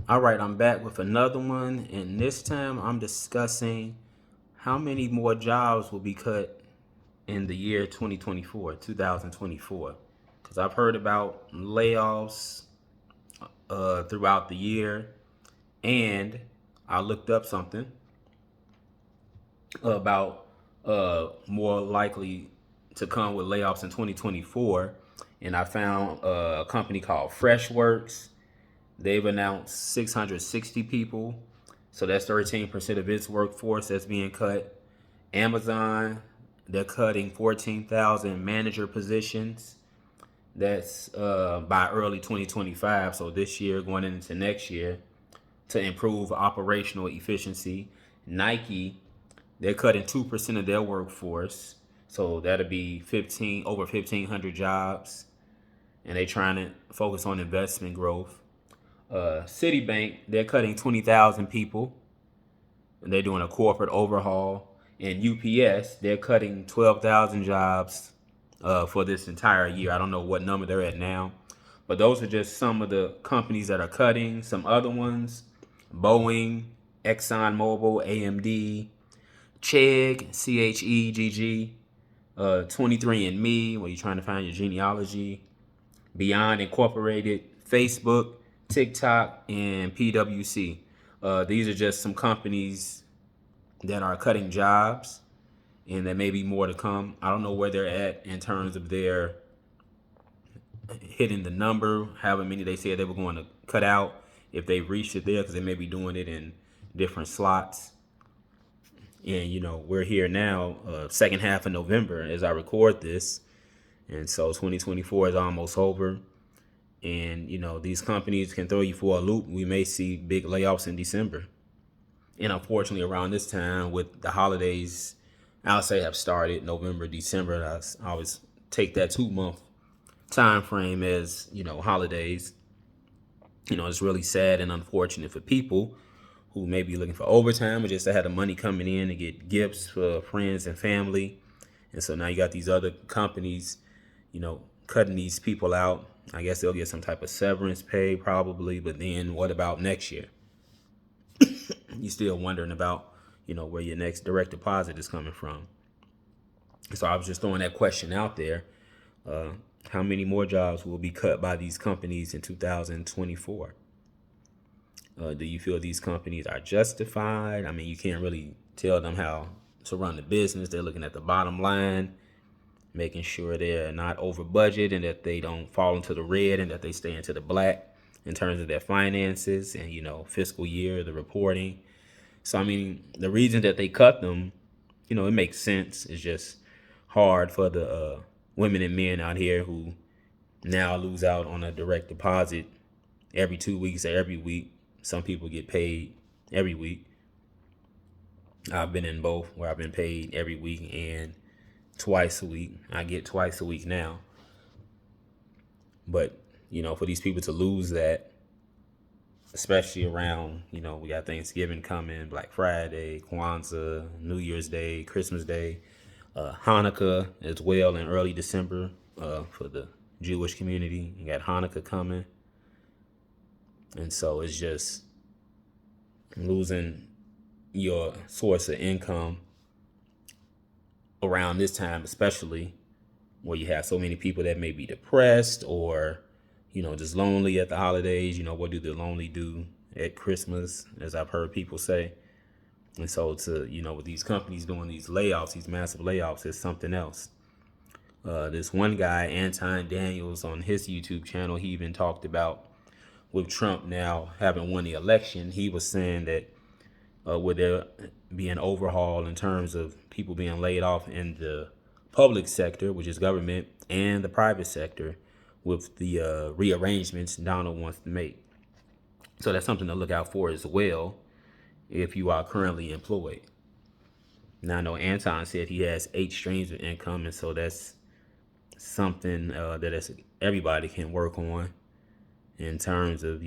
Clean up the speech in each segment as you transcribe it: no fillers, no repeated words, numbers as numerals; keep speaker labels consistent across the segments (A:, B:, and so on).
A: All right, I'm back with another one, and this time I'm discussing how many more jobs will be cut in the year 2024, 2024. Because I've heard about layoffs throughout the year, and I looked up something about more likely to come with layoffs in 2024, and I found a company called Freshworks. They've announced 660 people, so that's 13% of its workforce that's being cut. Amazon, they're cutting 14,000 manager positions. That's by early 2025, so this year going into next year to improve operational efficiency. Nike, they're cutting 2% of their workforce, so that'll be 1,500 jobs, and they're trying to focus on investment growth. Citibank, they're cutting 20,000 people, and they're doing a corporate overhaul. And UPS, they're cutting 12,000 jobs for this entire year. I don't know what number they're at now, but those are just some of the companies that are cutting. Some other ones: Boeing, ExxonMobil, AMD, Chegg, CHEGG, 23andMe, where you're trying to find your genealogy, Beyond Incorporated, Facebook, TikTok, and PwC. These are just some companies that are cutting jobs, and there may be more to come. I don't know where they're at in terms of their hitting the number, however many they said they were going to cut out, if they reached it there, because they may be doing it in different slots. And we're here now, second half of November as I record this, and so 2024 is almost over. And these companies can throw you for a loop. We may see big layoffs in December, and unfortunately around this time with the holidays, I'll say have started November, December. I always take that 2 month time frame as holidays. It's really sad and unfortunate for people who may be looking for overtime or just to have the money coming in to get gifts for friends and family. And so now you got these other companies, cutting these people out. I guess they'll get some type of severance pay probably, but then what about next year? You still wondering about, where your next direct deposit is coming from. So I was just throwing that question out there. How many more jobs will be cut by these companies in 2024? Do you feel these companies are justified? I mean, you can't really tell them how to run the business. They're looking at the bottom line, making sure they're not over budget and that they don't fall into the red and that they stay into the black in terms of their finances and, fiscal year, the reporting. So, I mean, the reason that they cut them, it makes sense. It's just hard for the women and men out here who now lose out on a direct deposit every 2 weeks or every week. Some people get paid every week. I've been in both, where I've been paid every week and twice a week. I get twice a week now. But, for these people to lose that, especially around, we got Thanksgiving coming, Black Friday, Kwanzaa, New Year's Day, Christmas Day, Hanukkah as well in early December for the Jewish community. You got Hanukkah coming. And so it's just losing your source of income around this time, especially where you have so many people that may be depressed or, just lonely at the holidays. What do the lonely do at Christmas, as I've heard people say. And so with these companies doing these layoffs, these massive layoffs, is something else. This one guy, Anton Daniels, on his YouTube channel, he even talked about, with Trump now having won the election, he was saying that would there be an overhaul in terms of people being laid off in the public sector, which is government, and the private sector, with the rearrangements Donald wants to make. So that's something to look out for as well if you are currently employed. Now, I know Anton said he has 8 streams of income, and so that's something that everybody can work on in terms of,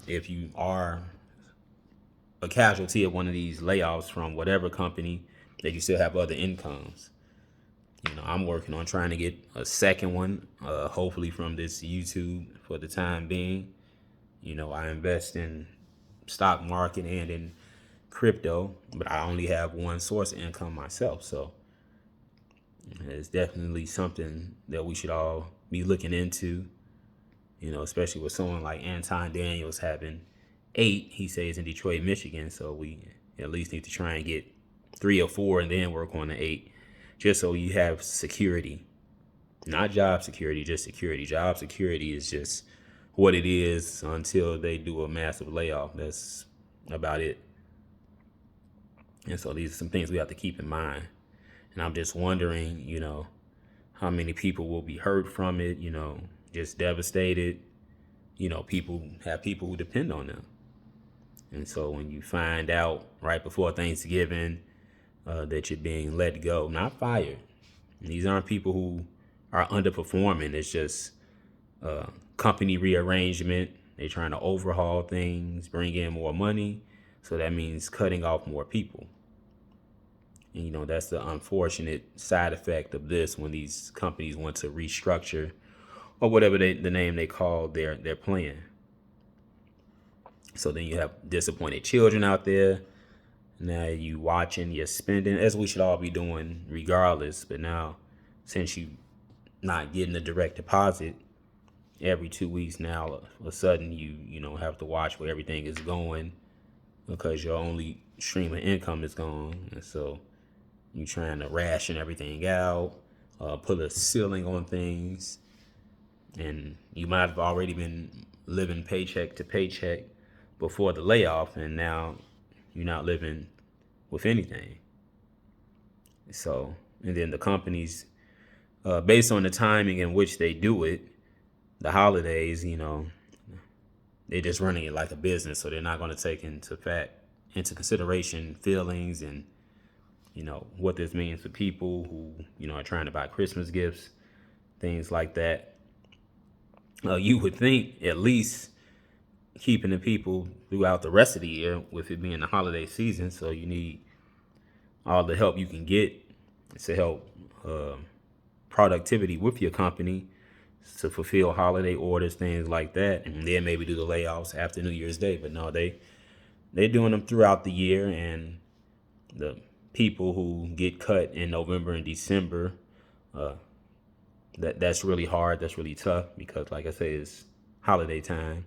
A: if you are a casualty of one of these layoffs from whatever company, that you still have other incomes. I'm working on trying to get a second one, hopefully from this YouTube for the time being. I invest in stock market and in crypto, but I only have one source of income myself. So it's definitely something that we should all be looking into, especially with someone like Anton Daniels having 8, he says, in Detroit, Michigan. So we at least need to try and get 3 or 4 and then work on the 8, just so you have security. Not job security, just security. Job security is just what it is until they do a massive layoff. That's about it. And so these are some things we have to keep in mind. And I'm just wondering, how many people will be hurt from it, just devastated. People who depend on them. And so when you find out right before Thanksgiving that you're being let go, not fired, and these aren't people who are underperforming. It's just company rearrangement. They're trying to overhaul things, bring in more money. So that means cutting off more people. And, that's the unfortunate side effect of this when these companies want to restructure or whatever the name they call their plan. So then you have disappointed children out there. Now you watching, you're spending, as we should all be doing regardless. But now, since you not getting a direct deposit every 2 weeks, now all of a sudden you have to watch where everything is going because your only stream of income is gone. And so you're trying to ration everything out, put a ceiling on things, and you might have already been living paycheck to paycheck before the layoff, and now you're not living with anything. So, and then the companies, based on the timing in which they do it, the holidays, they're just running it like a business. So they're not going to take into consideration feelings and, what this means for people who, are trying to buy Christmas gifts, things like that. You would think at least keeping the people throughout the rest of the year, with it being the holiday season. So you need all the help you can get to help productivity with your company to fulfill holiday orders, things like that, and then maybe do the layoffs after New Year's Day. But no, they're doing them throughout the year, and the people who get cut in November and December, that's really hard. That's really tough because, like I say, it's holiday time,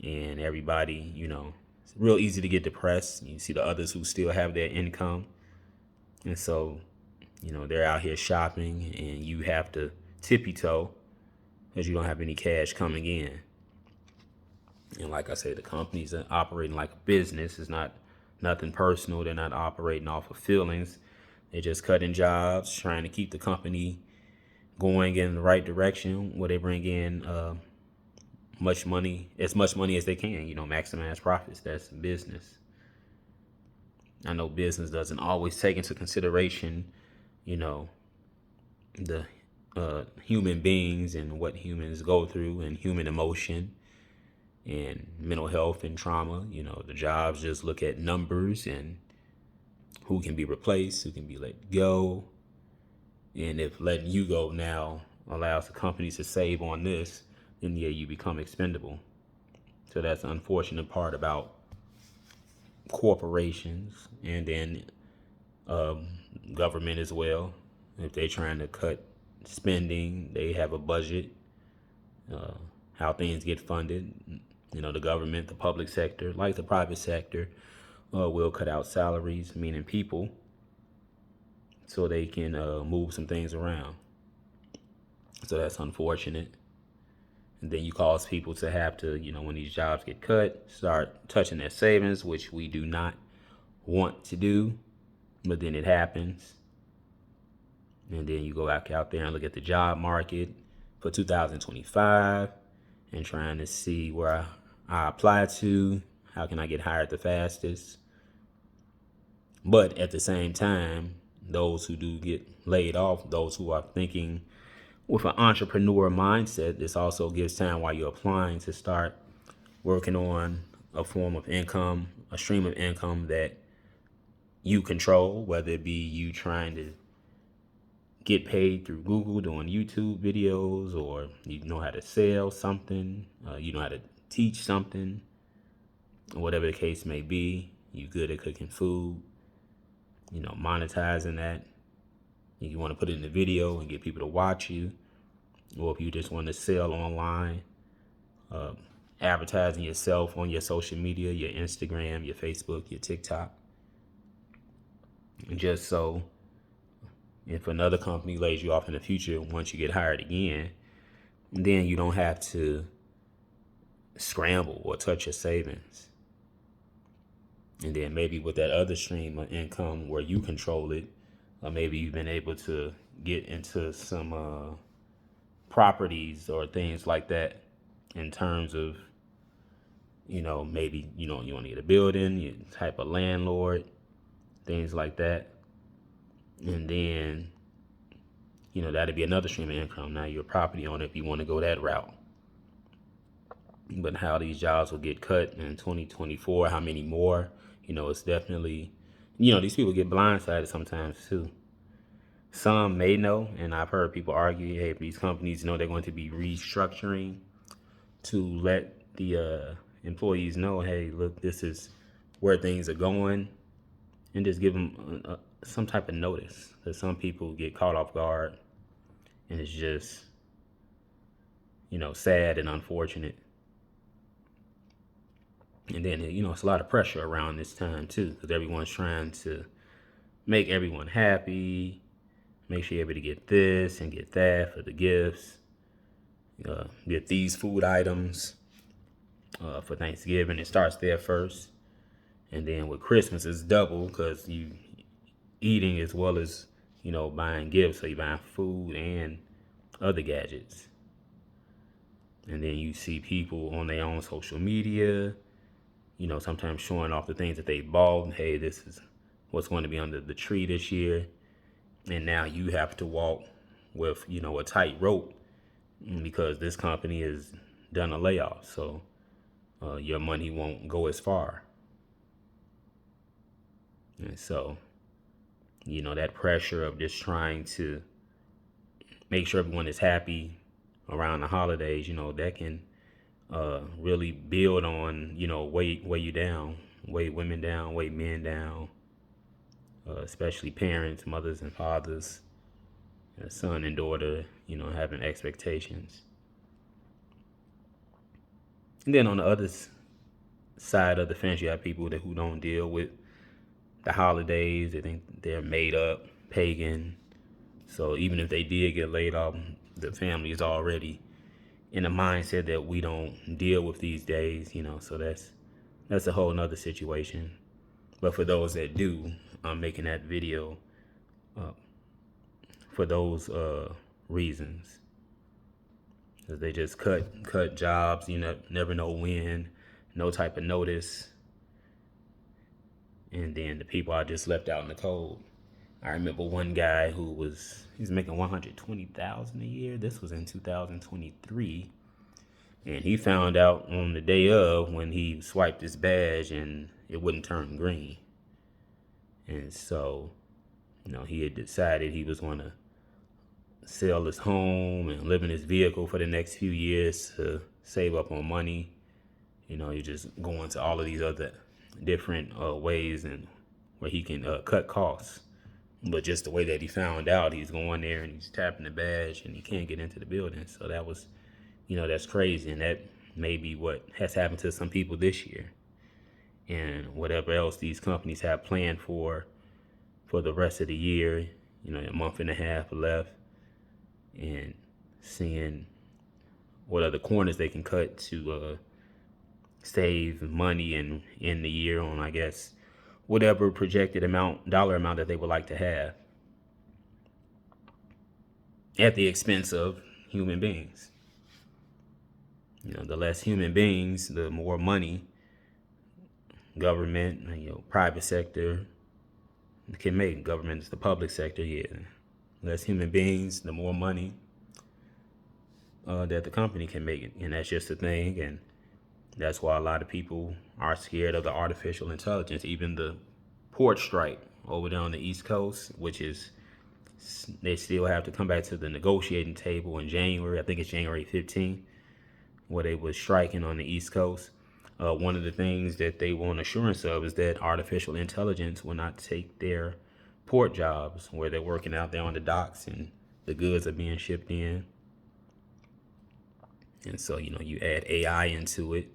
A: and everybody, it's real easy to get depressed. You see the others who still have their income, and so, they're out here shopping, and you have to tippy toe because you don't have any cash coming in. And like I say, the companies are operating like a business. It's not nothing personal. They're not operating off of feelings. They're just cutting jobs, trying to keep the company going in the right direction where they bring in as much money as they can, maximize profits. That's business. I know business doesn't always take into consideration, the human beings and what humans go through and human emotion and mental health and trauma. The jobs just look at numbers and who can be replaced, who can be let go. And if letting you go now allows the companies to save on this, then yeah, you become expendable. So that's the unfortunate part about corporations, and then government as well. If they're trying to cut spending, they have a budget, how things get funded. The government, the public sector, like the private sector, will cut out salaries, meaning people, so they can move some things around. So that's unfortunate. And then you cause people to have to, when these jobs get cut, start touching their savings, which we do not want to do, but then it happens. And then you go back out there and look at the job market for 2025 and trying to see where I apply to, how can I get hired the fastest. But at the same time, those who do get laid off, those who are thinking with an entrepreneur mindset, this also gives time while you're applying to start working on a form of income, a stream of income that you control, whether it be you trying to get paid through Google doing YouTube videos, or you know how to sell something, you know how to teach something, whatever the case may be. You good at cooking food, monetizing that. You want to put it in the video and get people to watch you, or if you just want to sell online, advertising yourself on your social media, your Instagram, your Facebook, your TikTok. And just so if another company lays you off in the future, once you get hired again, then you don't have to scramble or touch your savings. And then maybe with that other stream of income where you control it, maybe you've been able to get into some properties or things like that in terms of, maybe, you want to get a building, your type of landlord, things like that. And then, that'd be another stream of income. Now you're a property owner if you want to go that route. But how these jobs will get cut in 2024, how many more, it's definitely, these people get blindsided sometimes too. Some may know, and I've heard people argue, hey, if these companies know they're going to be restructuring to let the employees know, hey, look, this is where things are going, and just give them some type of notice. Because some people get caught off guard, and it's just, sad and unfortunate. And then, it's a lot of pressure around this time too, because everyone's trying to make everyone happy, make sure you're able to get this and get that for the gifts, get these food items for Thanksgiving. It starts there first. And then with Christmas, it's double because you eating as well as, buying gifts. So you're buying food and other gadgets. And then you see people on their own social media, sometimes showing off the things that they bought. Hey, this is what's going to be under the tree this year. And now you have to walk with, a tight rope because this company has done a layoff. So your money won't go as far. And so, that pressure of just trying to make sure everyone is happy around the holidays, that can really build on, weigh you down, weigh women down, weigh men down, especially parents, mothers and fathers, son and daughter, having expectations. And then on the other side of the fence, you have people who don't deal with the holidays. They think they're made up, pagan. So even if they did get laid off, the family is already in a mindset that we don't deal with these days, so that's a whole nother situation. But for those that do, I'm making that video for those reasons. Because they just cut jobs, never know when, no type of notice. And then the people are just left out in the cold. I remember one guy he's making $120,000 a year. This was in 2023. And he found out on the day of when he swiped his badge and it wouldn't turn green. And so, he had decided he was going to sell his home and live in his vehicle for the next few years to save up on money. You just go into all of these other different ways and where he can cut costs. But just the way that he found out, he's going there and he's tapping the badge and he can't get into the building. So that was, that's crazy. And that may be what has happened to some people this year. And whatever else these companies have planned for the rest of the year, a month and a half left, and seeing what other corners they can cut to save money and end the year on, I guess, whatever projected dollar amount that they would like to have at the expense of human beings. The less human beings, the more money government, private sector can make. Government is the public sector, yeah. Less human beings, the more money that the company can make. And that's just the thing. And that's why a lot of people are scared of the artificial intelligence. Even the port strike over there on the East Coast, which is, they still have to come back to the negotiating table in January. I think it's January 15th, where they was striking on the East Coast. One of the things that they want assurance of is that artificial intelligence will not take their port jobs where they're working out there on the docks and the goods are being shipped in. And so, you add AI into it,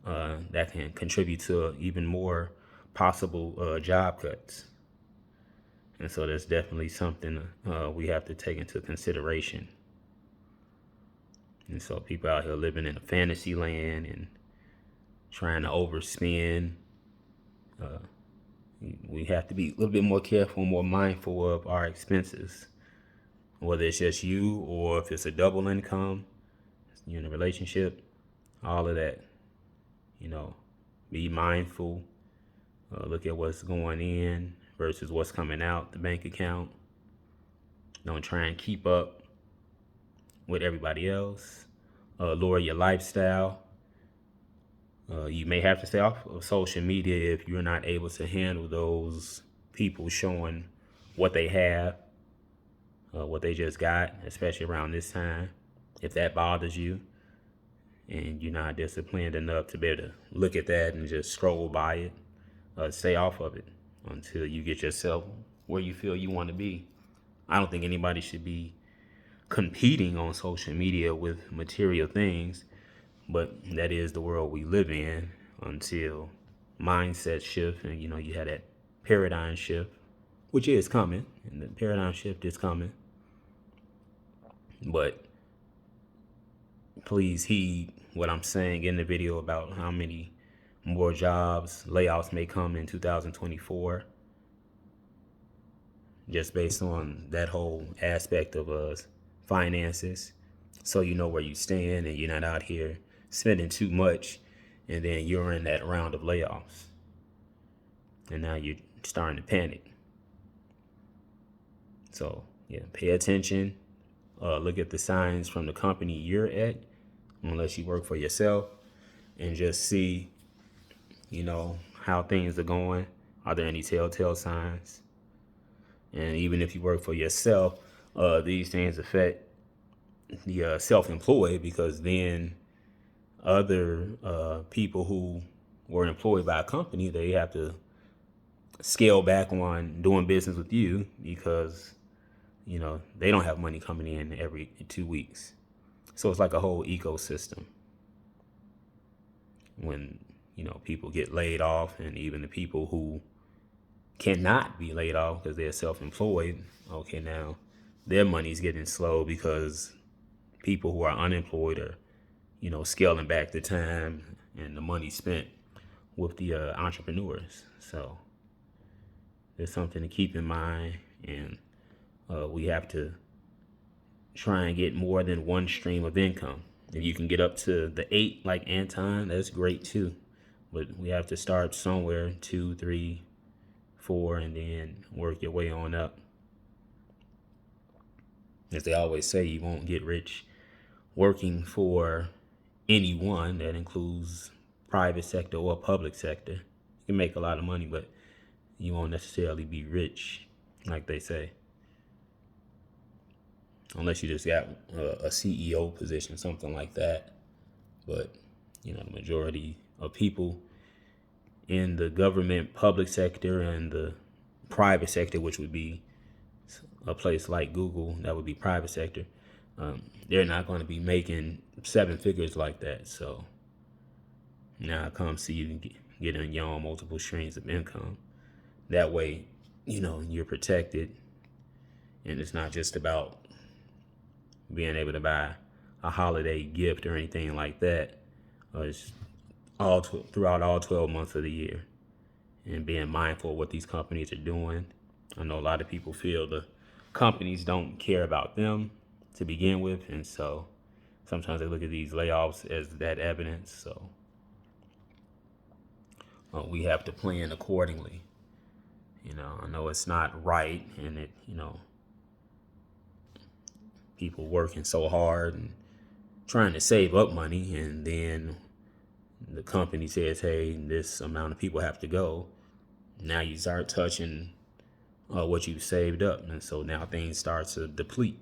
A: that can contribute to even more possible job cuts. And so that's definitely something we have to take into consideration. And so people out here living in a fantasy land and trying to overspend. We have to be a little bit more careful, more mindful of our expenses, whether it's just you or if it's a double income, you're in a relationship, all of that. Be mindful. Look at what's going in versus what's coming out the bank account. Don't try and keep up with everybody else. Lower your lifestyle. You may have to stay off of social media if you're not able to handle those people showing what they have, what they just got, especially around this time. If that bothers you and you're not disciplined enough to be able to look at that and just scroll by it, stay off of it until you get yourself where you feel you want to be. I don't think anybody should be competing on social media with material things, but that is the world we live in until mindset shift and you had that paradigm shift, which is coming, and the paradigm shift is coming. But please heed what I'm saying in the video about how many more jobs, layoffs may come in 2024, just based on that whole aspect of finances. So you know where you stand and you're not out here spending too much and then you're in that round of layoffs. And now you're starting to panic. So yeah, pay attention. Look at the signs from the company you're at, unless you work for yourself, and just see, how things are going. Are there any telltale signs? And even if you work for yourself, these things affect the self-employed, because then other people who were employed by a company, they have to scale back on doing business with you because they don't have money coming in every 2 weeks. So it's like a whole ecosystem. When people get laid off, and even the people who cannot be laid off because they're self-employed, okay, now their money's getting slow because people who are unemployed are scaling back the time and the money spent with the entrepreneurs. So there's something to keep in mind, and we have to try and get more than one stream of income. If you can get up to the 8 like Anton, that's great too. But we have to start somewhere, 2, 3, 4, and then work your way on up. As they always say, you won't get rich working for anyone. That includes private sector or public sector. You can make a lot of money, but you won't necessarily be rich, like they say. Unless you just got a CEO position, something like that. But, the majority of people in the government, public sector, and the private sector, which would be a place like Google, that would be private sector, they're not going to be making 7 figures like that. So now it comes to you getting your own multiple streams of income. That way, you're protected, and it's not just about being able to buy a holiday gift or anything like that. It's all throughout all 12 months of the year, and being mindful of what these companies are doing. I know a lot of people feel the companies don't care about them to begin with, and so sometimes they look at these layoffs as that evidence. So we have to plan accordingly. I know it's not right, and it, people working so hard and trying to save up money, and then the company says, hey, this amount of people have to go. Now you start touching what you've saved up, and so now things start to deplete,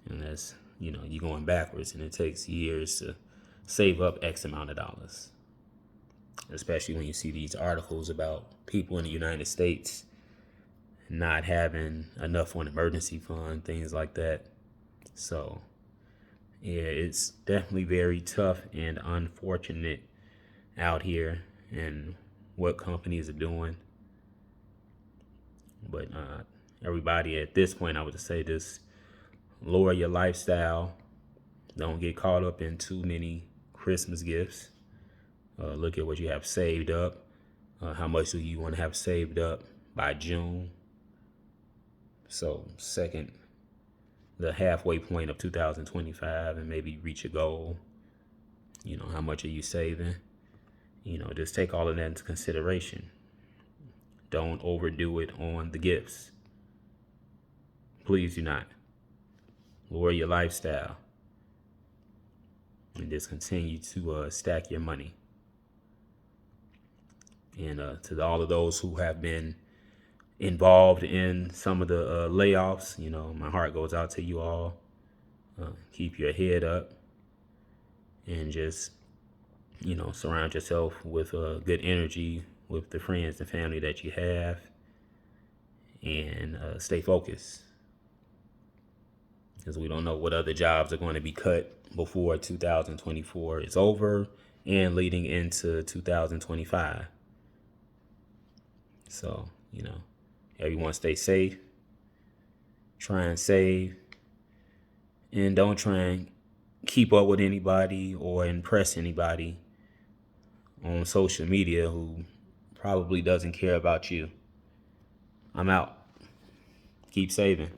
A: and that's you're going backwards, and it takes years to save up X amount of dollars. especially when you see these articles about people in the United States not having enough on emergency fund, things like that. So yeah, it's definitely very tough and unfortunate out here and what companies are doing. But everybody at this point, I would say this: lower your lifestyle. Don't get caught up in too many Christmas gifts. Look at what you have saved up. How much do you want to have saved up by June? So, second, the halfway point of 2025, and maybe reach a goal. How much are you saving? Just take all of that into consideration. Don't overdo it on the gifts. Please do not. Lower your lifestyle and just continue to stack your money. And to all of those who have been involved in some of the layoffs, my heart goes out to you all. Keep your head up and just, surround yourself with good energy, with the friends and family that you have, and stay focused, because we don't know what other jobs are going to be cut before 2024 is over and leading into 2025. So, everyone stay safe, try and save, and don't try and keep up with anybody or impress anybody on social media who probably doesn't care about you. I'm out. Keep saving.